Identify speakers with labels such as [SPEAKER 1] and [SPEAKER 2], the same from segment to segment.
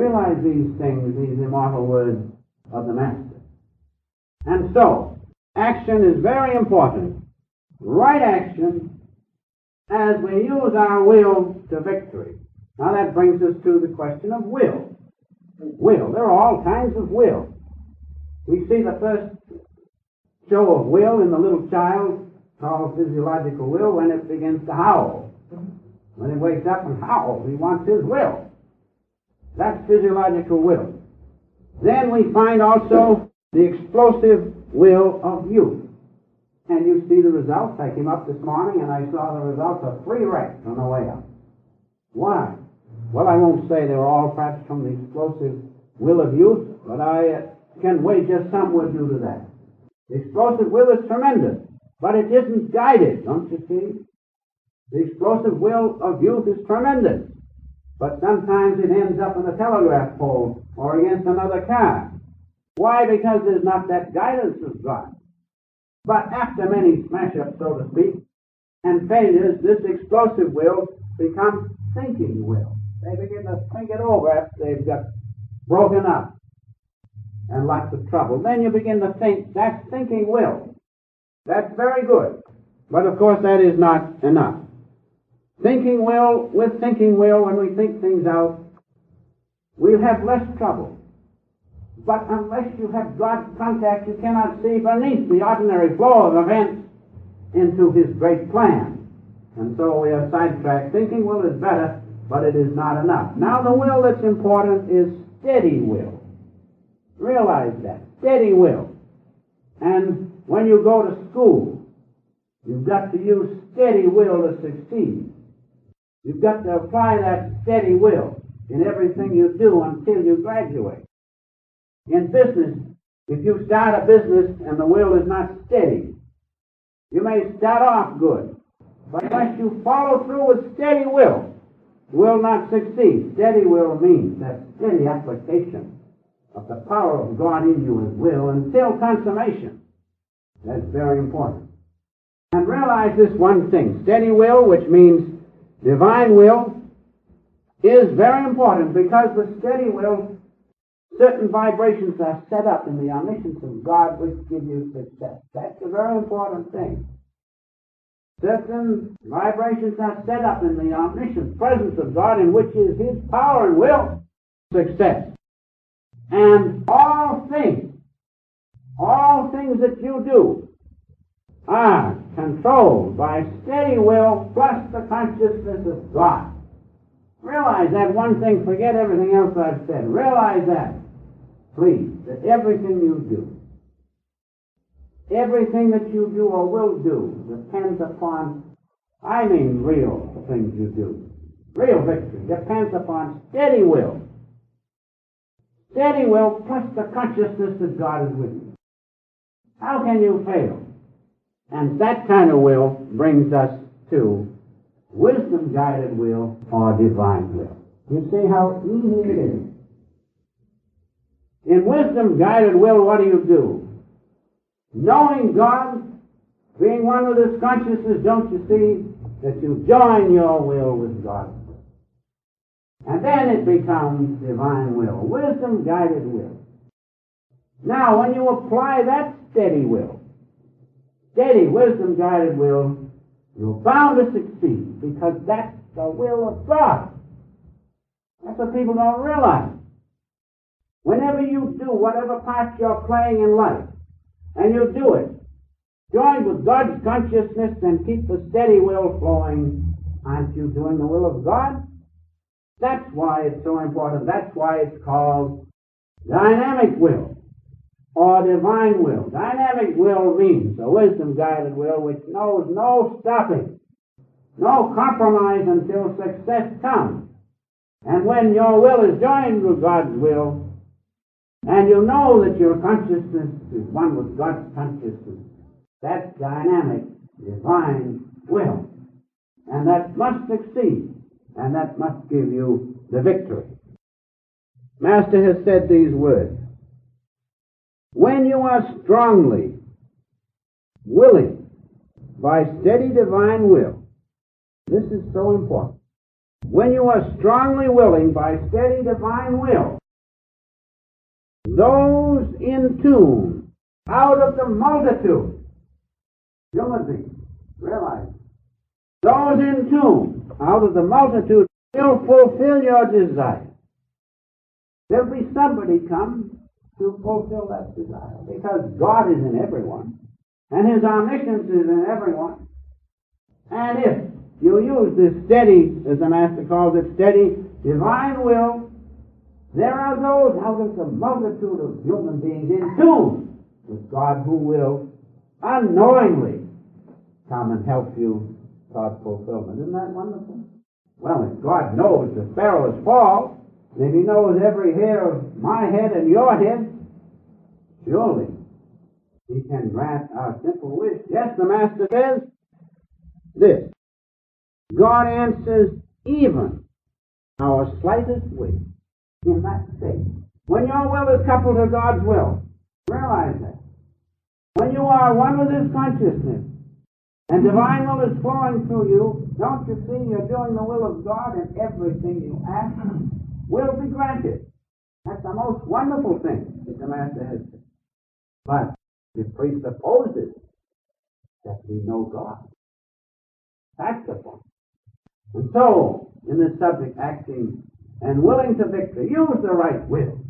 [SPEAKER 1] Realize these things, these immortal words of the Master. And so, action is very important. Right action as we use our will to victory. Now that brings us to the question of will. Will. There are all kinds of will. We see the first show of will in the little child called physiological will when it begins to howl. When he wakes up and howls, he wants his will. That's physiological will. Then we find also the explosive will of youth. And you see the results. I came up this morning and I saw the results of 3 wrecks on the way up. Why? Well, I won't say they were all perhaps from the explosive will of youth, but I can wager some were due to that. The explosive will is tremendous, but it isn't guided, don't you see? The explosive will of youth is tremendous, but sometimes it ends up in a telegraph pole or against another car. Why? Because there's not that guidance of God. But after many smash-ups, so to speak, and failures, this explosive will becomes thinking will. They begin to think it over after they've got broken up and lots of trouble. Then you begin to think. That's thinking will. That's very good. But of course that is not enough. Thinking will, with thinking will, when we think things out, we'll have less trouble. But unless you have God's contact, you cannot see beneath the ordinary flow of events into His great plan. And so we are sidetracked. Thinking will is better, but it is not enough. Now the will that's important is steady will. Realize that. Steady will. And when you go to school, you've got to use steady will to succeed. You've got to apply that steady will in everything you do until you graduate. In business, if you start a business and the will is not steady, you may start off good, but unless you follow through with steady will, you will not succeed. Steady will means that steady application of the power of God in you as will until consummation. That's very important. And realize this one thing. Steady will, which means divine will, is very important because with steady will, certain vibrations are set up in the omniscience of God which give you success. That's a very important thing. Certain vibrations are set up in the omniscient presence of God in which is His power and will, success. And all things that you do are controlled by steady will plus the consciousness of God. Realize that one thing, forget everything else I've said. Realize that, please, that everything you do or will do depends upon, real things you do. Real victory depends upon steady will. Steady will plus the consciousness that God is with you. How can you fail? And that kind of will brings us to wisdom-guided will or divine will. You see how easy it is. In wisdom-guided will, what do? Knowing God, being one with His consciousness, don't you see that you join your will with God's will? And then it becomes divine will, wisdom-guided will. Now, when you apply that steady will, steady, wisdom-guided will, you're bound to succeed because that's the will of God. That's what people don't realize. Whenever you do whatever part you're playing in life, and you do it, joined with God's consciousness and keep the steady will flowing, aren't you doing the will of God? That's why it's so important. That's why it's called dynamic will or divine will. Dynamic will means a wisdom-guided will which knows no stopping, no compromise until success comes. And when your will is joined with God's will, and you know that your consciousness is one with God's consciousness, that's dynamic, divine will. And that must succeed, and that must give you the victory. Master has said these words. When you are strongly willing by steady divine will, this is so important. when you are strongly willing by steady divine will, those in tune out of the multitude, human beings, realize, those in tune out of the multitude will fulfill your desire. There'll be somebody come to fulfill that desire, because God is in everyone, and His omniscience is in everyone. And if you use this steady, as the Master calls it, steady divine will, there are those out of the multitude of human beings in tune with God who will unknowingly come and help you toward fulfillment. Isn't that wonderful? Well, if God knows the sparrows fall, and if He knows every hair of my head and your head, surely He can grant our simple wish. Yes, the Master says this: God answers even our slightest wish in that state. When your will is coupled to God's will, realize that. When you are one with His consciousness, and divine will is flowing through you, don't you see you're doing the will of God, and everything you ask will be granted. That's the most wonderful thing that the Master has said. But it presupposes that we know God. That's the point. And so, in this subject, acting and willing to victory, use the right will.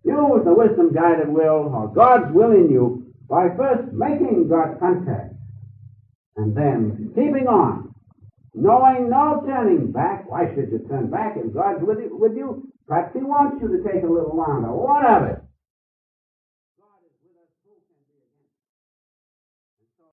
[SPEAKER 1] Use the wisdom-guided will, or God's will in you, by first making God contact, and then keeping on, knowing no turning back. Why should you turn back if God's with you? Perhaps He wants you to take a little longer. What of it?